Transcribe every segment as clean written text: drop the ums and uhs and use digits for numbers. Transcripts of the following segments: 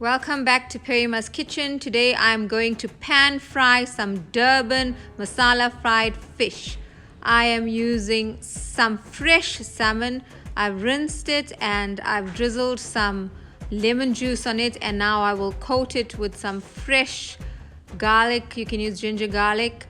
Welcome back to Perima's kitchen. Today I'm going to pan fry some Durban Masala fried fish. I am using some fresh salmon. I've rinsed it and I've drizzled some lemon juice on it, and now I will coat it with some fresh garlic. You can use ginger garlic.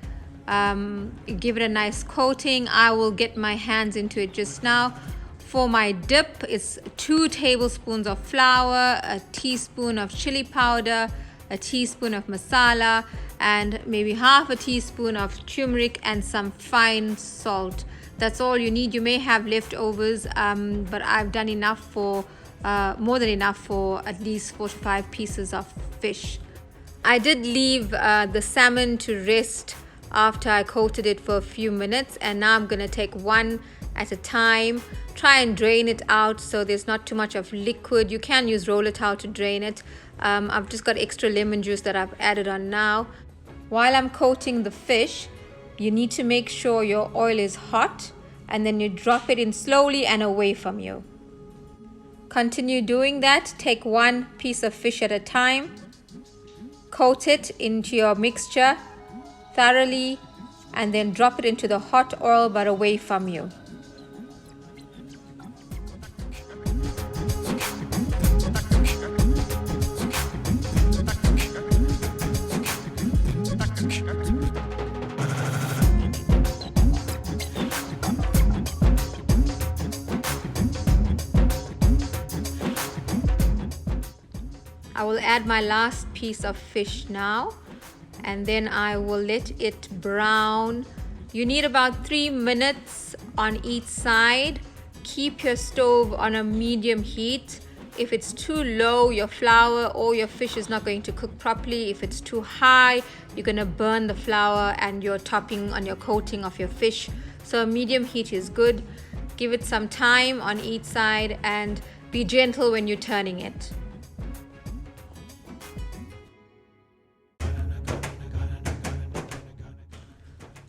Give it a nice coating. I will get my hands into it just now. For my dip, it's 2 tablespoons of flour, a teaspoon of chili powder, a teaspoon of masala, and maybe half a teaspoon of turmeric and some fine salt. That's all you need. You may have leftovers, but I've done enough for more than enough for at least 4 to 5 pieces of fish. I did leave the salmon to rest after I coated it for a few minutes, and now I'm gonna take one at a time. Try and drain it out so there's not too much of liquid. You can use roller towel to drain it. I've just got extra lemon juice that I've added on now. While I'm coating the fish, you need to make sure your oil is hot, and then you drop it in slowly and away from you. Continue doing that. Take one piece of fish at a time. Coat it into your mixture thoroughly, and then drop it into the hot oil but away from you. I will add my last piece of fish now, and then I will let it brown. You need about 3 minutes on each side. Keep your stove on a medium heat. If it's too low, your flour or your fish is not going to cook properly. If it's too high, you're going to burn the flour and your topping on your coating of your fish. So a medium heat is good. Give it some time on each side and be gentle when you're turning it.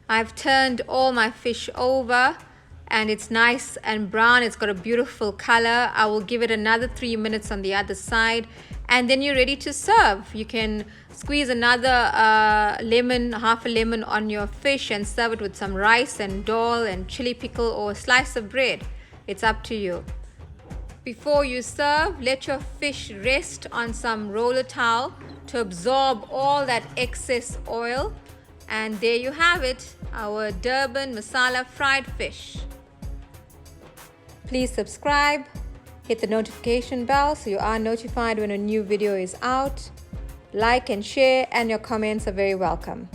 I've turned all my fish over and it's nice and brown. It's got a beautiful color. I will give it another 3 minutes on the other side, and then you're ready to serve. You can squeeze another lemon, half a lemon on your fish, and serve it with some rice and dhall and chili pickle or a slice of bread. It's up to you. Before you serve, let your fish rest on some roller towel to absorb all that excess oil. And there you have it, our Durban Masala fried fish. Please subscribe, hit the notification bell so you are notified when a new video is out. Like and share, and your comments are very welcome.